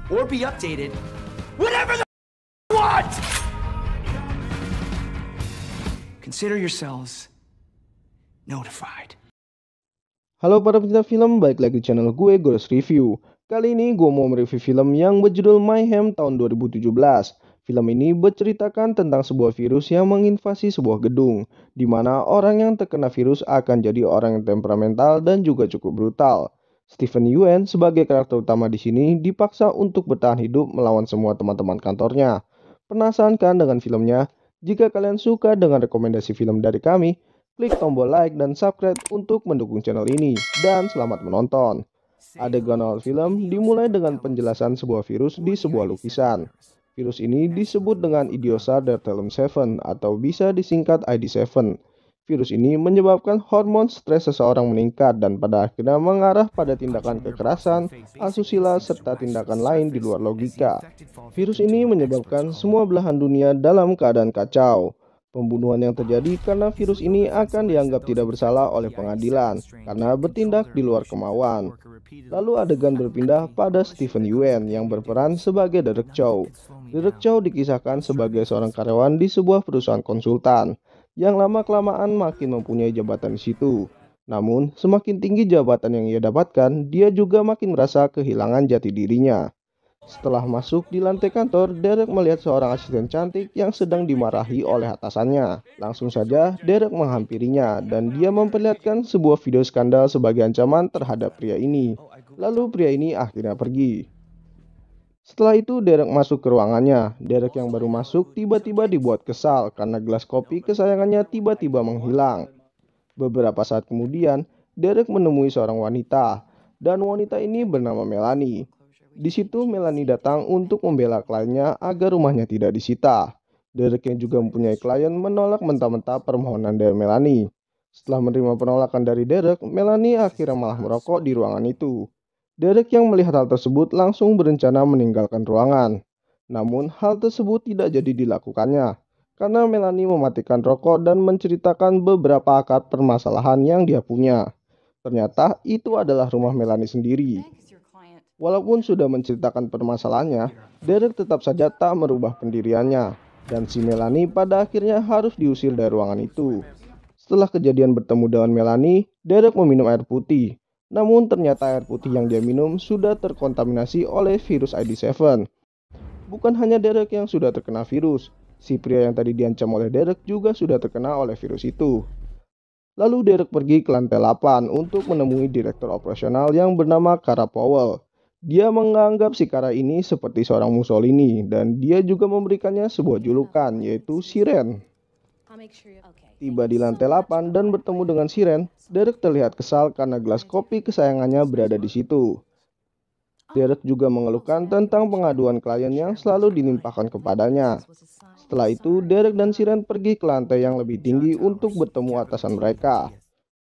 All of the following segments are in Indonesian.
or be updated whenever the you want! Consider yourselves notified. Halo para pecinta film, balik lagi di channel gue, Gores Review. Kali ini gue mau mereview film yang berjudul Mayhem tahun 2017. Film ini berceritakan tentang sebuah virus yang menginvasi sebuah gedung, di mana orang yang terkena virus akan jadi orang yang temperamental dan juga cukup brutal. Steven Yeun sebagai karakter utama di sini dipaksa untuk bertahan hidup melawan semua teman-teman kantornya. Penasaran kan dengan filmnya? Jika kalian suka dengan rekomendasi film dari kami, klik tombol like dan subscribe untuk mendukung channel ini. Dan selamat menonton. Adegan awal film dimulai dengan penjelasan sebuah virus di sebuah lukisan. Virus ini disebut dengan Idiosar Dertelum 7 atau bisa disingkat ID7. Virus ini menyebabkan hormon stres seseorang meningkat dan pada akhirnya mengarah pada tindakan kekerasan, asusila, serta tindakan lain di luar logika. Virus ini menyebabkan semua belahan dunia dalam keadaan kacau. Pembunuhan yang terjadi karena virus ini akan dianggap tidak bersalah oleh pengadilan karena bertindak di luar kemauan. Lalu adegan berpindah pada Steven Yeun yang berperan sebagai Derek Chow. Derek Chow dikisahkan sebagai seorang karyawan di sebuah perusahaan konsultan yang lama-kelamaan makin mempunyai jabatan di situ. Namun, semakin tinggi jabatan yang ia dapatkan, dia juga makin merasa kehilangan jati dirinya. Setelah masuk di lantai kantor, Derek melihat seorang asisten cantik yang sedang dimarahi oleh atasannya. Langsung saja, Derek menghampirinya dan dia memperlihatkan sebuah video skandal sebagai ancaman terhadap pria ini. Lalu pria ini akhirnya pergi. Setelah itu, Derek masuk ke ruangannya. Derek yang baru masuk tiba-tiba dibuat kesal karena gelas kopi kesayangannya tiba-tiba menghilang. Beberapa saat kemudian, Derek menemui seorang wanita, dan wanita ini bernama Melanie. Di situ Melanie datang untuk membela kliennya agar rumahnya tidak disita. Derek yang juga mempunyai klien menolak mentah-mentah permohonan dari Melanie. Setelah menerima penolakan dari Derek, Melanie akhirnya malah merokok di ruangan itu. Derek yang melihat hal tersebut langsung berencana meninggalkan ruangan. Namun hal tersebut tidak jadi dilakukannya, karena Melanie mematikan rokok dan menceritakan beberapa akar permasalahan yang dia punya. Ternyata itu adalah rumah Melanie sendiri. Walaupun sudah menceritakan permasalahannya, Derek tetap saja tak merubah pendiriannya, dan si Melanie pada akhirnya harus diusir dari ruangan itu. Setelah kejadian bertemu dengan Melanie, Derek meminum air putih. Namun ternyata air putih yang dia minum sudah terkontaminasi oleh virus ID7. Bukan hanya Derek yang sudah terkena virus, si pria yang tadi diancam oleh Derek juga sudah terkena oleh virus itu. Lalu Derek pergi ke lantai 8 untuk menemui direktur operasional yang bernama Kara Powell. Dia menganggap si Kara ini seperti seorang Mussolini dan dia juga memberikannya sebuah julukan yaitu Siren. Tiba di lantai 8 dan bertemu dengan Siren, Derek terlihat kesal karena gelas kopi kesayangannya berada di situ. Derek juga mengeluhkan tentang pengaduan klien yang selalu dilimpahkan kepadanya. Setelah itu, Derek dan Siren pergi ke lantai yang lebih tinggi untuk bertemu atasan mereka.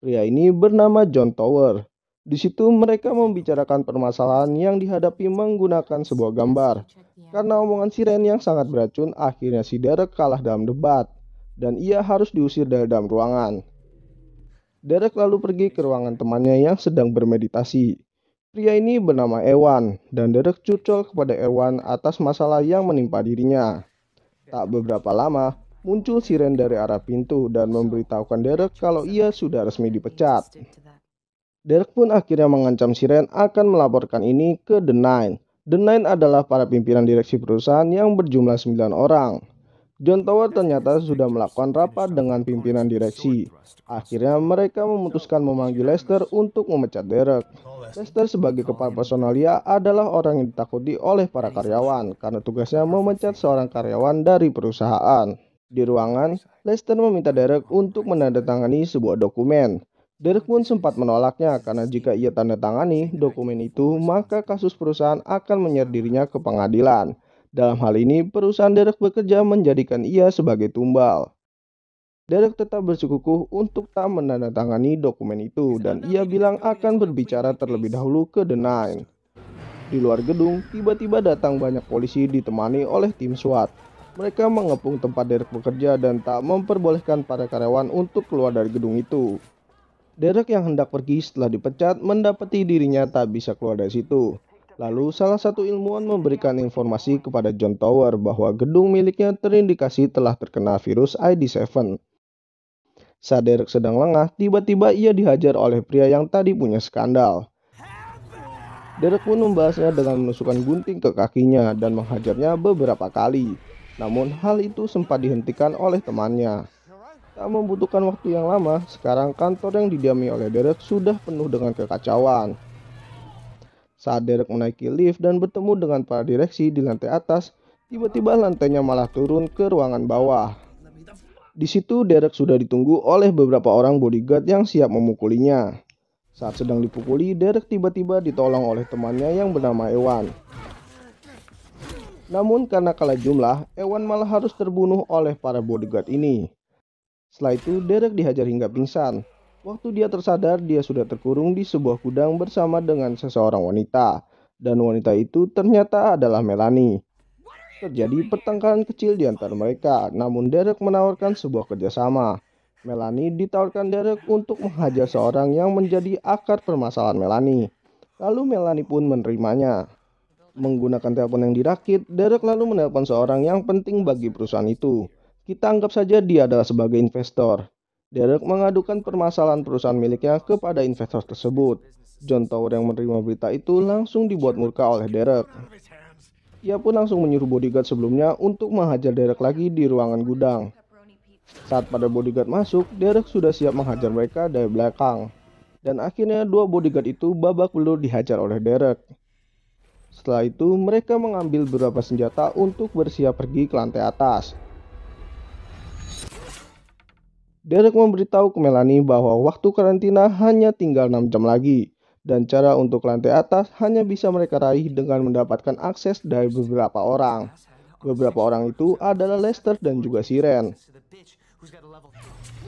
Pria ini bernama John Tower. Di situ mereka membicarakan permasalahan yang dihadapi menggunakan sebuah gambar. Karena omongan Siren yang sangat beracun, akhirnya si Derek kalah dalam debat, dan ia harus diusir dari dalam ruangan. Derek lalu pergi ke ruangan temannya yang sedang bermeditasi. Pria ini bernama Ewan, dan Derek curcol kepada Ewan atas masalah yang menimpa dirinya. Tak beberapa lama, muncul Siren dari arah pintu dan memberitahukan Derek kalau ia sudah resmi dipecat. Derek pun akhirnya mengancam Siren akan melaporkan ini ke The Nine. The Nine adalah para pimpinan direksi perusahaan yang berjumlah 9 orang. John Tower ternyata sudah melakukan rapat dengan pimpinan direksi. Akhirnya mereka memutuskan memanggil Lester untuk memecat Derek. Lester sebagai kepala personalia adalah orang yang ditakuti oleh para karyawan karena tugasnya memecat seorang karyawan dari perusahaan. Di ruangan, Lester meminta Derek untuk menandatangani sebuah dokumen. Derek pun sempat menolaknya karena jika ia tanda tangani dokumen itu, maka kasus perusahaan akan menyeret dirinya ke pengadilan. Dalam hal ini, perusahaan Derek bekerja menjadikan ia sebagai tumbal. Derek tetap bersikukuh untuk tak menandatangani dokumen itu dan ia bilang akan berbicara terlebih dahulu ke The Nine. Di luar gedung, tiba-tiba datang banyak polisi ditemani oleh tim SWAT. Mereka mengepung tempat Derek bekerja dan tak memperbolehkan para karyawan untuk keluar dari gedung itu. Derek yang hendak pergi setelah dipecat mendapati dirinya tak bisa keluar dari situ. Lalu salah satu ilmuwan memberikan informasi kepada John Tower bahwa gedung miliknya terindikasi telah terkena virus ID7. Saat Derek sedang lengah, tiba-tiba ia dihajar oleh pria yang tadi punya skandal. Derek pun membahasnya dengan menusukkan gunting ke kakinya dan menghajarnya beberapa kali. Namun hal itu sempat dihentikan oleh temannya. Tak membutuhkan waktu yang lama, sekarang kantor yang didiami oleh Derek sudah penuh dengan kekacauan. Saat Derek menaiki lift dan bertemu dengan para direksi di lantai atas, tiba-tiba lantainya malah turun ke ruangan bawah. Di situ Derek sudah ditunggu oleh beberapa orang bodyguard yang siap memukulinya. Saat sedang dipukuli, Derek tiba-tiba ditolong oleh temannya yang bernama Ewan. Namun karena kalah jumlah, Ewan malah harus terbunuh oleh para bodyguard ini. Setelah itu, Derek dihajar hingga pingsan. Waktu dia tersadar, dia sudah terkurung di sebuah gudang bersama dengan seseorang wanita. Dan wanita itu ternyata adalah Melanie. Terjadi pertengkaran kecil di antara mereka, namun Derek menawarkan sebuah kerjasama. Melanie ditawarkan Derek untuk menghajar seorang yang menjadi akar permasalahan Melanie. Lalu Melanie pun menerimanya. Menggunakan telepon yang dirakit, Derek lalu menelpon seorang yang penting bagi perusahaan itu. Kita anggap saja dia adalah sebagai investor. Derek mengadukan permasalahan perusahaan miliknya kepada investor tersebut. John Tower yang menerima berita itu langsung dibuat murka oleh Derek. Ia pun langsung menyuruh bodyguard sebelumnya untuk menghajar Derek lagi di ruangan gudang. Saat para bodyguard masuk, Derek sudah siap menghajar mereka dari belakang. Dan akhirnya dua bodyguard itu babak belur dihajar oleh Derek. Setelah itu, mereka mengambil beberapa senjata untuk bersiap pergi ke lantai atas. Derek memberitahu ke Melanie bahwa waktu karantina hanya tinggal 6 jam lagi. Dan cara untuk lantai atas hanya bisa mereka raih dengan mendapatkan akses dari beberapa orang. Beberapa orang itu adalah Lester dan juga Siren.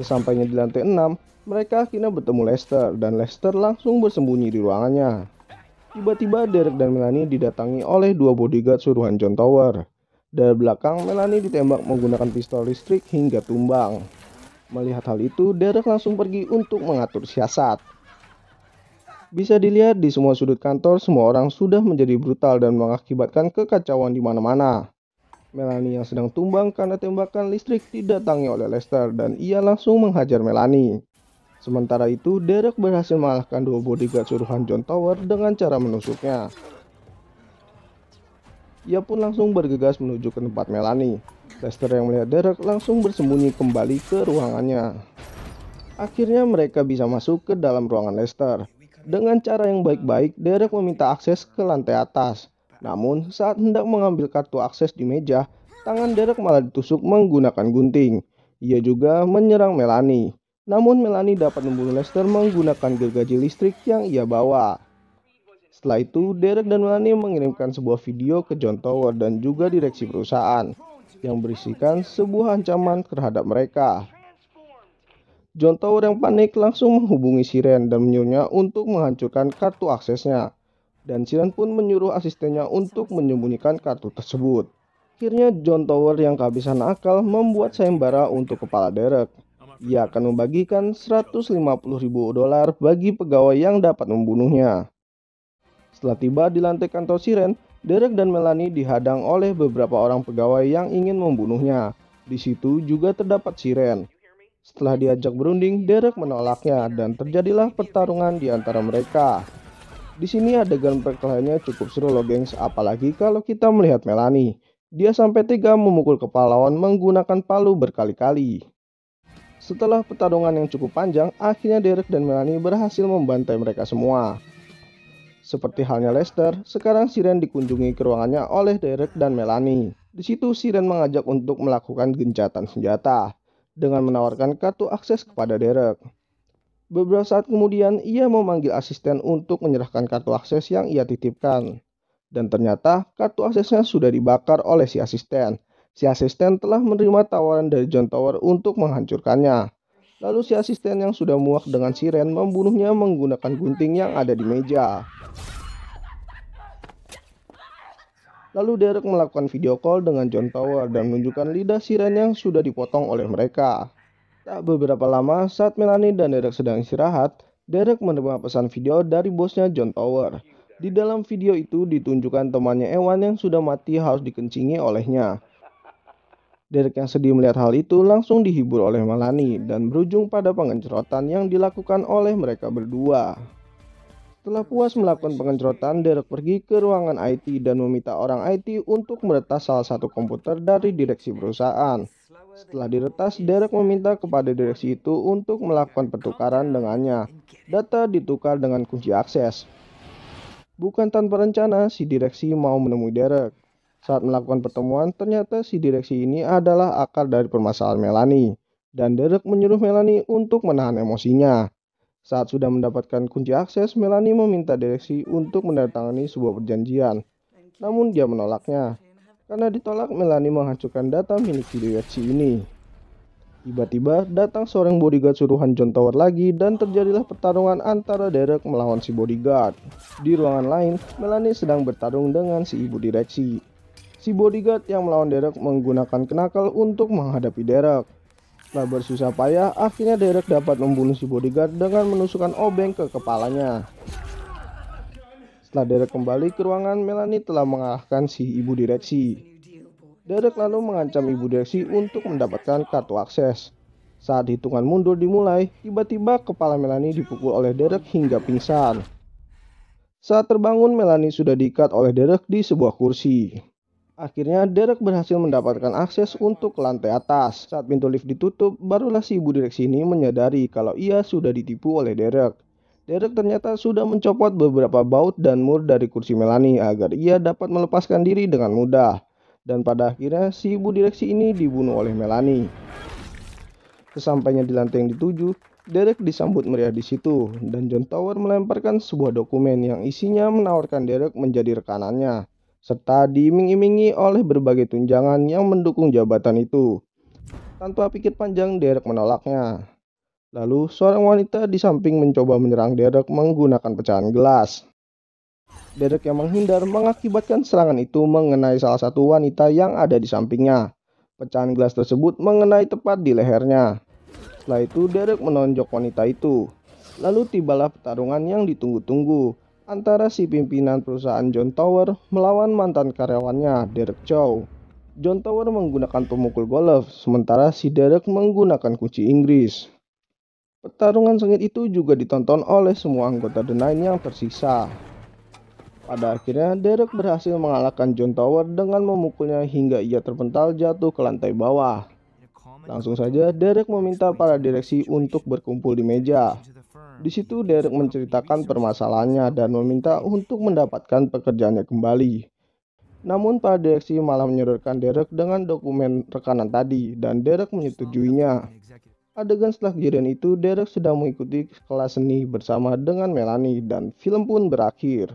Sesampainya di lantai 6, mereka akhirnya bertemu Lester dan Lester langsung bersembunyi di ruangannya. Tiba-tiba Derek dan Melanie didatangi oleh dua bodyguard suruhan John Tower. Dari belakang, Melanie ditembak menggunakan pistol listrik hingga tumbang. Melihat hal itu, Derek langsung pergi untuk mengatur siasat. Bisa dilihat di semua sudut kantor, semua orang sudah menjadi brutal dan mengakibatkan kekacauan di mana-mana. Melanie yang sedang tumbang karena tembakan listrik didatangi oleh Lester dan ia langsung menghajar Melanie. Sementara itu, Derek berhasil mengalahkan dua bodyguard suruhan John Tower dengan cara menusuknya. Ia pun langsung bergegas menuju ke tempat Melanie. Lester yang melihat Derek langsung bersembunyi kembali ke ruangannya. Akhirnya mereka bisa masuk ke dalam ruangan Lester. Dengan cara yang baik-baik, Derek meminta akses ke lantai atas. Namun, saat hendak mengambil kartu akses di meja, tangan Derek malah ditusuk menggunakan gunting. Ia juga menyerang Melanie. Namun Melanie dapat membunuh Lester menggunakan gergaji listrik yang ia bawa. Setelah itu, Derek dan Melanie mengirimkan sebuah video ke John Tower dan juga direksi perusahaan yang berisikan sebuah ancaman terhadap mereka. John Tower yang panik langsung menghubungi Siren dan menyuruhnya untuk menghancurkan kartu aksesnya. Dan Siren pun menyuruh asistennya untuk menyembunyikan kartu tersebut. Akhirnya John Tower yang kehabisan akal membuat sayembara untuk kepala Derek. Ia akan membagikan $150.000 bagi pegawai yang dapat membunuhnya. Setelah tiba di lantai kantor Siren, Derek dan Melanie dihadang oleh beberapa orang pegawai yang ingin membunuhnya. Di situ juga terdapat Siren. Setelah diajak berunding, Derek menolaknya dan terjadilah pertarungan di antara mereka. Di sini adegan perkelahiannya cukup seru loh gengs, apalagi kalau kita melihat Melanie. Dia sampai tega memukul kepala lawan menggunakan palu berkali-kali. Setelah pertarungan yang cukup panjang, akhirnya Derek dan Melanie berhasil membantai mereka semua. Seperti halnya Lester, sekarang Siren dikunjungi ke ruangannya oleh Derek dan Melanie. Di situ Siren mengajak untuk melakukan gencatan senjata dengan menawarkan kartu akses kepada Derek. Beberapa saat kemudian, ia memanggil asisten untuk menyerahkan kartu akses yang ia titipkan. Dan ternyata kartu aksesnya sudah dibakar oleh si asisten. Si asisten telah menerima tawaran dari John Tower untuk menghancurkannya. Lalu si asisten yang sudah muak dengan Siren membunuhnya menggunakan gunting yang ada di meja. Lalu Derek melakukan video call dengan John Tower dan menunjukkan lidah Siren yang sudah dipotong oleh mereka. Tak beberapa lama saat Melanie dan Derek sedang istirahat, Derek menerima pesan video dari bosnya John Tower. Di dalam video itu ditunjukkan temannya Ewan yang sudah mati harus dikencingi olehnya. Derek yang sedih melihat hal itu langsung dihibur oleh Melanie dan berujung pada pengencrotan yang dilakukan oleh mereka berdua. Setelah puas melakukan pengencrotan, Derek pergi ke ruangan IT dan meminta orang IT untuk meretas salah satu komputer dari direksi perusahaan. Setelah diretas, Derek meminta kepada direksi itu untuk melakukan pertukaran dengannya. Data ditukar dengan kunci akses. Bukan tanpa rencana, si direksi mau menemui Derek. Saat melakukan pertemuan, ternyata si direksi ini adalah akar dari permasalahan Melanie. Dan Derek menyuruh Melanie untuk menahan emosinya. Saat sudah mendapatkan kunci akses, Melanie meminta direksi untuk menandatangani sebuah perjanjian. Namun dia menolaknya. Karena ditolak, Melanie menghancurkan data milik si direksi ini. Tiba-tiba datang seorang bodyguard suruhan John Tower lagi dan terjadilah pertarungan antara Derek melawan si bodyguard. Di ruangan lain, Melanie sedang bertarung dengan si ibu direksi. Si bodyguard yang melawan Derek menggunakan knuckle untuk menghadapi Derek. Setelah bersusah payah, akhirnya Derek dapat membunuh si bodyguard dengan menusukkan obeng ke kepalanya. Setelah Derek kembali ke ruangan, Melanie telah mengalahkan si ibu direksi. Derek lalu mengancam ibu direksi untuk mendapatkan kartu akses. Saat hitungan mundur dimulai, tiba-tiba kepala Melanie dipukul oleh Derek hingga pingsan. Saat terbangun, Melanie sudah diikat oleh Derek di sebuah kursi. Akhirnya Derek berhasil mendapatkan akses untuk ke lantai atas. Saat pintu lift ditutup, barulah si ibu direksi ini menyadari kalau ia sudah ditipu oleh Derek. Derek ternyata sudah mencopot beberapa baut dan mur dari kursi Melanie agar ia dapat melepaskan diri dengan mudah. Dan pada akhirnya si ibu direksi ini dibunuh oleh Melanie. Sesampainya di lantai yang dituju, Derek disambut meriah di situ dan John Tower melemparkan sebuah dokumen yang isinya menawarkan Derek menjadi rekanannya, serta diiming-imingi oleh berbagai tunjangan yang mendukung jabatan itu. Tanpa pikir panjang, Derek menolaknya. Lalu, seorang wanita di samping mencoba menyerang Derek menggunakan pecahan gelas. Derek yang menghindar mengakibatkan serangan itu mengenai salah satu wanita yang ada di sampingnya. Pecahan gelas tersebut mengenai tepat di lehernya. Setelah itu, Derek menonjok wanita itu. Lalu tibalah pertarungan yang ditunggu-tunggu antara si pimpinan perusahaan John Tower melawan mantan karyawannya, Derek Chow. John Tower menggunakan pemukul golf, sementara si Derek menggunakan kunci Inggris. Pertarungan sengit itu juga ditonton oleh semua anggota The Nine yang tersisa. Pada akhirnya, Derek berhasil mengalahkan John Tower dengan memukulnya hingga ia terpental jatuh ke lantai bawah. Langsung saja, Derek meminta para direksi untuk berkumpul di meja. Di situ Derek menceritakan permasalahannya dan meminta untuk mendapatkan pekerjaannya kembali. Namun para direksi malah menyodorkan Derek dengan dokumen rekanan tadi dan Derek menyetujuinya. Adegan setelah kejadian itu, Derek sedang mengikuti kelas seni bersama dengan Melanie dan film pun berakhir.